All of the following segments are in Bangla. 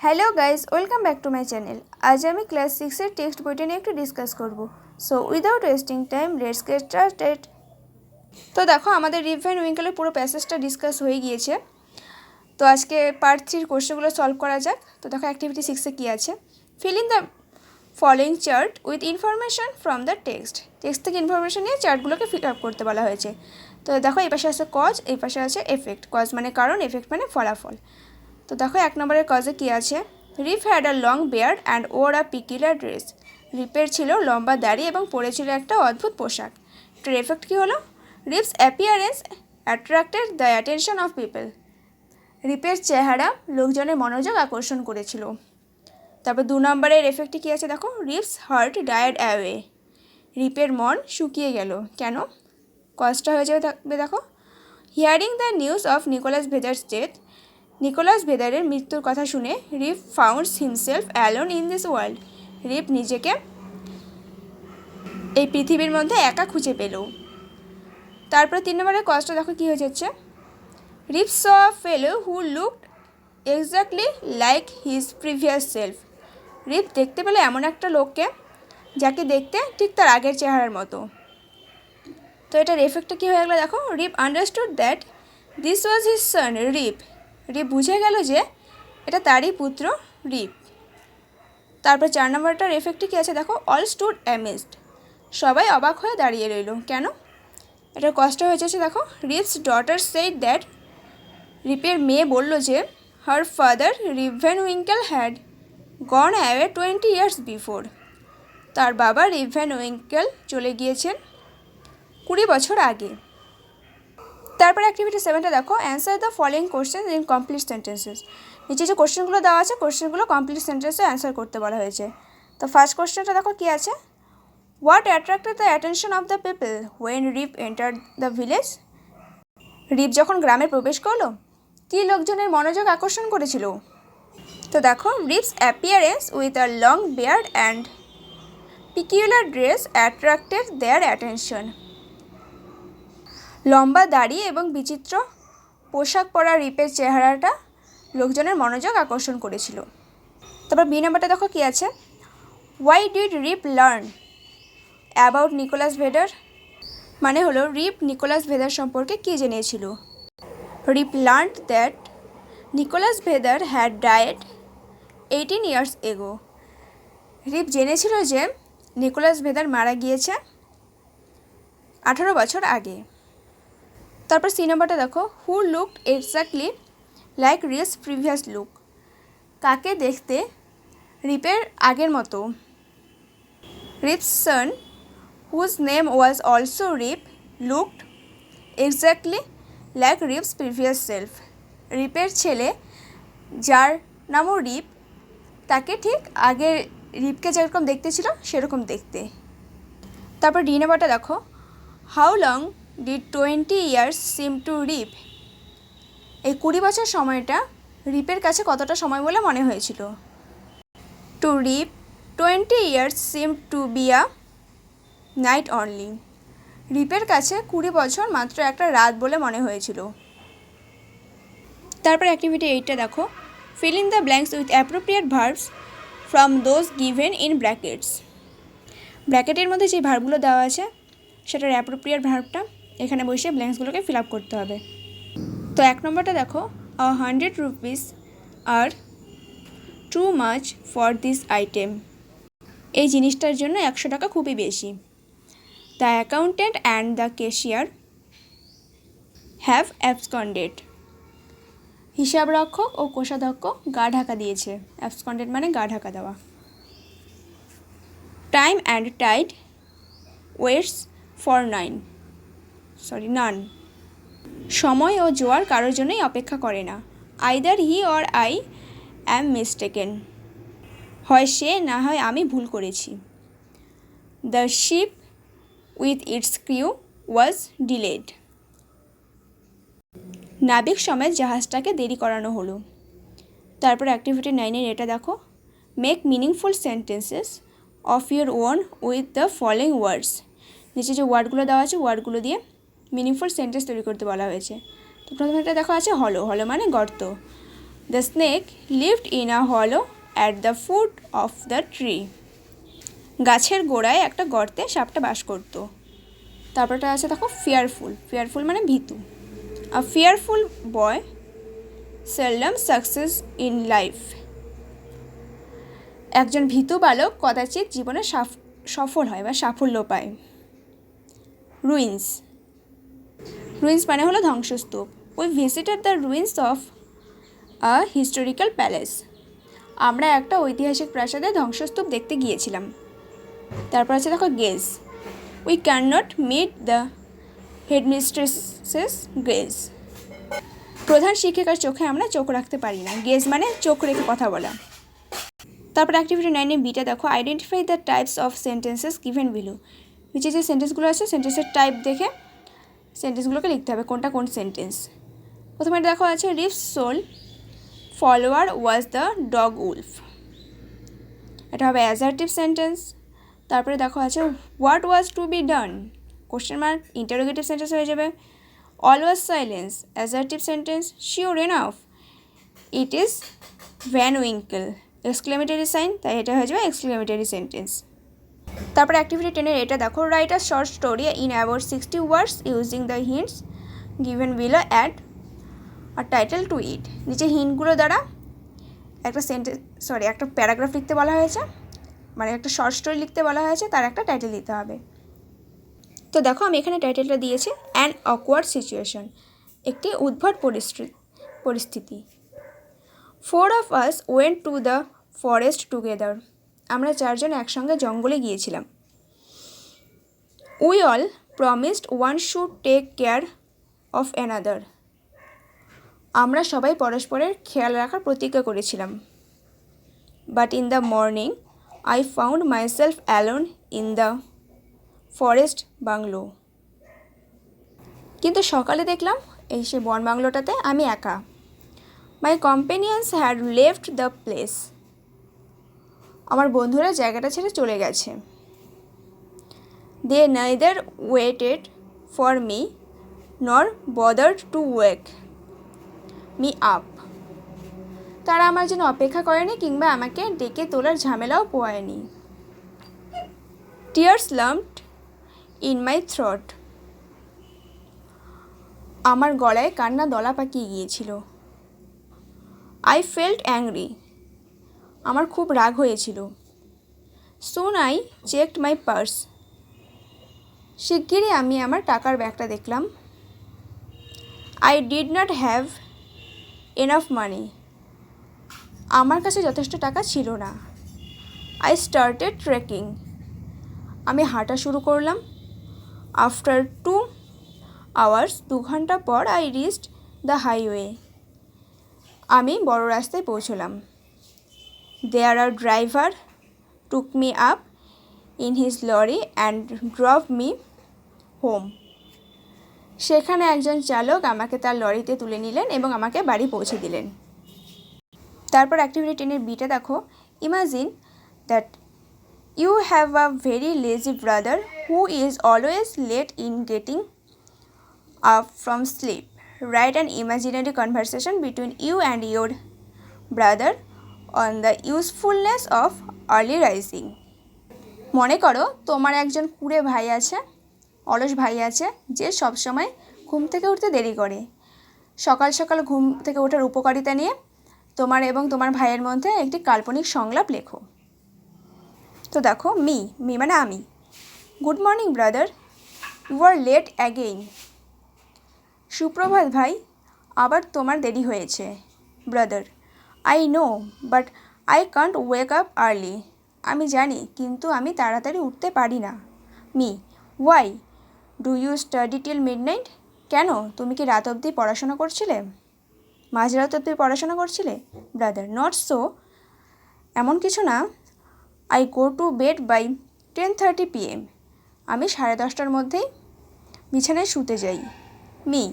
Hello guys, welcome back to my channel. আজ আমি ক্লাস 6-এর টেক্সট বইটা নিয়ে একটু ডিসকাস করব। So without wasting time let's get started. তো দেখো, আমাদের রিপ ভ্যান উইঙ্কেলের পুরো প্যাসেজটা ডিসকাস হয়ে গিয়েছে। তো আজকে পার্ট 3-র কোশ্চেনগুলো সলভ করা যাক। তো দেখো, অ্যাক্টিভিটি 6-এ কী আছে, fill in the following chart with information from the text থেকে ইনফরমেশন নিয়ে চার্টগুলোকে ফিল আপ করতে বলা হয়েছে। তো দেখো, এই পাশে আছে কজ, এই পাশে আছে এফেক্ট। কজ মানে কারণ, এফেক্ট মানে ফলাফল। তো দেখো, 1 নম্বরের কজে কী আছে, Rip had a long beard and wore a peculiar dress. রিপের ছিল লম্বা দাড়ি এবং পরেছিল একটা অদ্ভুত পোশাক। এটার এফেক্ট কী হলো, Rip's appearance attracted the attention of people. রিপের চেহারা লোকজনের মনোযোগ আকর্ষণ করেছিল। তারপর 2 নম্বরের এফেক্টটি কী আছে দেখো, রিপস হার্ট ডায়েড অ্যাওয়ে। রিপের মন শুকিয়ে গেল। কেন? কজটা হয়ে যাবে দেখো, hearing the news of Nicholas Vedder's death. Nicholas ভেদারের মৃত্যুর কথা শুনে Rip founds himself alone in this world. Rip নিজেকে এই পৃথিবীর মধ্যে একা খুঁজে পেল। তারপরে 3 নম্বরের কজটা দেখো কী হয়ে যাচ্ছে, Rip saw a fellow who looked exactly like his previous self. Rip দেখতে পেল এমন একটা লোককে যাকে দেখতে ঠিক তার আগের চেহারার মতো। তো এটার এফেক্টটা কী হয়ে গেলো দেখো, Rip understood that this was his son Rip. Rip বুঝে গেল যে এটা তারই পুত্র রিপ। তারপর 4 নম্বরটার এফেক্টে কী আছে দেখো, অল স্টুড অ্যামেজড। সবাই অবাক হয়ে দাঁড়িয়ে রইল। কেন? এটার কষ্ট হয়ে যাচ্ছে দেখো, রিপস ডটার সেড দ্যাট। রিপের মেয়ে বলল যে her father rib Van Winkle had gone away 20 years before. তার বাবা রিপ ভ্যান উইঙ্কেল চলে গিয়েছেন 20 বছর আগে। তারপর অ্যাক্টিভিটি 7টা দেখো, answer the following question in complete sentences. নিচে যে কোশ্চেনগুলো দেওয়া আছে, কোশ্চেনগুলো কমপ্লিট সেন্টেন্সে অ্যান্সার করতে বলা হয়েছে। তো ফার্স্ট কোশ্চেনটা দেখো কী আছে, what attracted the attention of the people when Rip enter the village. Rip যখন গ্রামে প্রবেশ করলো, কী লোকজনের মনোযোগ আকর্ষণ করেছিল? তো দেখো, Rip's appearance with a long beard and peculiar dress attracted their attention. লম্বা দাড়ি এবং বিচিত্র পোশাক পরা রিপের চেহারাটা লোকজনের মনোযোগ আকর্ষণ করেছিল। তারপর বি নাম্বারটা দেখো কী আছে, why did Rip learn about Nicholas Vedder. মানে হলো, রিপ নিকোলাস ভেদার সম্পর্কে কী জেনেছিল? Rip learned that Nicholas Vedder had died 18 years ago. Rip জেনেছিল যে নিকোলাস ভেদার মারা গিয়েছে 18 বছর আগে। তারপর সি নাম্বারটা দেখো, who looked exactly like Rip's previous look. কাকে দেখতে রিপের আগের মতো? Rip's son whose name was also Rip looked exactly like Rip's previous self. রিপের ছেলে যার নামও রিপ, তাকে ঠিক আগের রিপকে যেরকম দেখতে ছিল সেরকম দেখতে। তারপর ডি নাম্বারটা দেখো, how long did 20 years seem to Rip. এই 20 বছর সময়টা রিপের কাছে কতটা সময় বলে মনে হয়েছিল? To Rip 20 years seem to be a night only. রিপের কাছে 20 বছর মাত্র একটা রাত বলে মনে হয়েছিল। তারপর অ্যাক্টিভিটি 8টা দেখো, fill in the blanks with appropriate verbs from those given in brackets. ব্র্যাকেটের মধ্যে যে ভার্বগুলো দেওয়া আছে সেটার অ্যাপ্রোপ্রিয়েট ভার্বটা এখানে বসে ব্ল্যাঙ্কসগুলোকে ফিল আপ করতে হবে। তো 1 নম্বরটা দেখো, 100 rupees are too much for this item. এই জিনিসটার জন্য 100 টাকা খুবই বেশি। The accountant and the cashier have absconded. হিসাবরক্ষক ও কোষাধ্যক্ষ গা ঢাকা দিয়েছে। অ্যাবসকন্ডেড মানে গা ঢাকা দেওয়া। Time and tide waits for none. সময় ও জোয়ার কারোর জন্যই অপেক্ষা করে না। Either he or I am mistaken. হয় সে, না হয় আমি ভুল করেছি। The ship with its crew was delayed. নাবিক সমেত জাহাজটাকে দেরি করানো হলো। তারপর অ্যাক্টিভিটি 9-এর এটা দেখো, make meaningful sentences of your own with the following words. নিচে যে ওয়ার্ডগুলো দেওয়া আছে, ওয়ার্ডগুলো দিয়ে মিনিংফুল সেন্টেন্স তৈরি করতে বলা হয়েছে। তো প্রথমে একটা দেখো আছে হলো। হলো মানে গর্ত। The snake lived in a hollow at the foot of the tree. গাছের গোড়ায় একটা গর্তে সাপটা বাস করত। তারপরটা আছে দেখো ফিয়ারফুল। ফিয়ারফুল মানে ভীতু। A fearful boy seldom success in life. একজন ভীতু বালক কদাচিৎ জীবনে সফল হয় বা সাফল্য পায়। রুইন্স। রুইন্স মানে হলো ধ্বংসস্তূপ। We visited the ruins of a historical palace. আমরা একটা ঐতিহাসিক প্রাসাদের ধ্বংসস্তূপ দেখতে গিয়েছিলাম। তারপর আছে দেখো gaze. We can not meet the headmistress's gaze. প্রধান শিক্ষিকার চোখে আমরা চোখ রাখতে পারি না। গেজ মানে চোখ রেখে কথা বলা। তারপর অ্যাক্টিভিটি 9 বিটা দেখো identify the types of sentences given below. নিচে যে সেন্টেন্সগুলো আছে সেন্টেন্সের টাইপ দেখে সেন্টেন্সগুলোকে লিখতে হবে কোনটা কোন সেন্টেন্স। প্রথমে দেখো আছে Rip's sole follower was the dog Wolf. এটা হবে অ্যাজার্টিভ সেন্টেন্স। তারপরে দেখো আছে what was to be done, question mark, interrogative sentence হয়ে যাবে। All was silence, assertive sentence. Sure enough, it is Van Winkle, exclamatory sign, তাই এটা হয়ে যাবে এক্সক্লেমেটরি সেন্টেন্স। তারপরে অ্যাক্টিভিটি 10 এটা দেখো write a short story in about 60 words using the hints given below add a title to it. নিচে হিন্টগুলো দ্বারা একটা প্যারাগ্রাফ লিখতে বলা হয়েছে, মানে একটা শর্ট স্টোরি লিখতে বলা হয়েছে, তার একটা টাইটেল দিতে হবে। তো দেখো আমি এখানে টাইটেলটা দিয়েছি অ্যান অকওয়ার্ড সিচুয়েশন, একটি উদ্ভট পরিস্থিতি। 4 of us went to the forest together. আমরা 4 জন একসঙ্গে জঙ্গলে গিয়েছিলাম। We all promised one should take care of another. আমরা সবাই পরস্পরের খেয়াল রাখার প্রতিজ্ঞা করেছিলাম। But in the morning, I found myself alone in the forest bungalow. কিন্তু সকালে দেখলাম এই সে বন বাংলোটাতে আমি একা। My companions had left the place. আমার বন্ধুরা জায়গাটা ছেড়ে চলে গেছে। They neither waited for me nor bothered to wake me up. তারা আমার জন্য অপেক্ষা করেনি কিংবা আমাকে ডেকে তোলার ঝামেলাও পোয়ায়নি। Tears lumped in my throat. আমার গলায় কান্না দলা পাকিয়ে গিয়েছিল। I felt angry. আমার খুব রাগ হয়েছিল। Soon I checked my purse. শিগগিরই আমি আমার টাকার ব্যাগটা দেখলাম। I did not have enough money. আমার কাছে যথেষ্ট টাকা ছিল না। I started trekking. আমি হাঁটা শুরু করলাম। After 2 hours, 2 ঘন্টা পর I reached the highway. আমি বড় রাস্তায় পৌঁছলাম। There a driver took me up in his lorry and drove me home. সেখানে একজন চালক আমাকে তার লরিতে তুলে নিলেন এবং আমাকে বাড়ি পৌঁছে দিলেন। তারপর অ্যাক্টিভিটি 10 বিটা দেখো imagine that you have a very lazy brother who is always late in getting up from sleep. Write an imaginary conversation between you and your brother on the usefulness of early rising. মনে করো তোমার একজন কুঁড়ে ভাই আছে, অলস ভাই আছে, যে সবসময় ঘুম থেকে উঠতে দেরি করে। সকাল সকাল ঘুম থেকে ওঠার উপকারিতা নিয়ে তোমার এবং তোমার ভাইয়ের মধ্যে একটি কাল্পনিক সংলাপ লেখো। তো দেখো মি মানে আমি। Good morning brother, you are late again. সুপ্রভাত ভাই, আবার তোমার দেরি হয়েছে। Brother, I know but I can't wake up early. আমি জানি কিন্তু আমি তাড়াতাড়ি উঠতে পারি না। Me, why do you study till midnight? কেন, তুমি কি রাত অবধি পড়াশোনা করছিলে? মাঝরাত অবধি পড়াশোনা করছিলে? ব্রাদার, নট সো, এমন কিছু না। I go to bed by 10:30 PM. আমি 10:30টার মধ্যেই বিছানায় শুতে যাই। Me,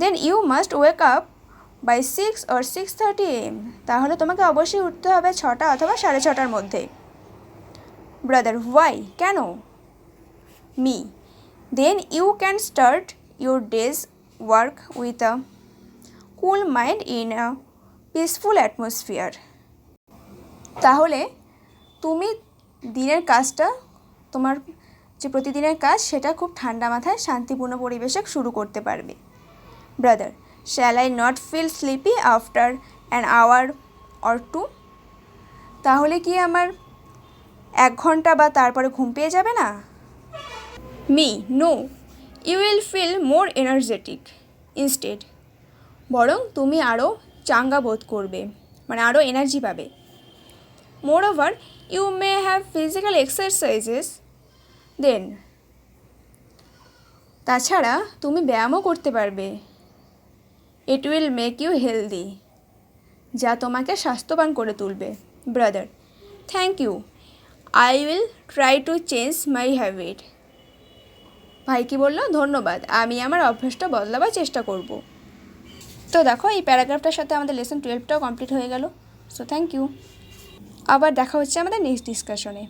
then you must wake up by 6 or 6:30 AM. তাহলে তোমাকে অবশ্যই উঠতে হবে 6টা অথবা 6:30টার মধ্যে। ব্রাদার, হোয়াই, কেন? Me, then you can start your day's work with a cool mind in a peaceful atmosphere. তাহলে তুমি দিনের কাজটা, তোমার যে প্রতিদিনের কাজ সেটা খুব ঠান্ডা মাথায় শান্তিপূর্ণ পরিবেশে শুরু করতে পারবে। Brother, shall I not feel sleepy after an hour or two? তাহলে কি আমার 1 ঘন্টা বা তারপরে ঘুম পেয়ে যাবে না? Me, no, you will feel more energetic instead. বরং তুমি আরও চাঙ্গা বোধ করবে, মানে আরও এনার্জি পাবে। Moreover, you may have physical exercises then. তাছাড়া তুমি ব্যায়ামও করতে পারবে। It will make you healthy, যা তোমাকে স্বাস্থ্যবান করে তুলবে। Brother, thank you, I will try to change my habit. ভাই কি বললো? ধন্যবাদ, আমি আমার অভ্যাসটা বদলাবার চেষ্টা করব। তো দেখো, এই প্যারাগ্রাফটার সাথে আমাদের লেসন 12টাও কমপ্লিট হয়ে গেল। So thank you. আবার দেখা হচ্ছে আমাদের নেক্সট ডিসকাশনে।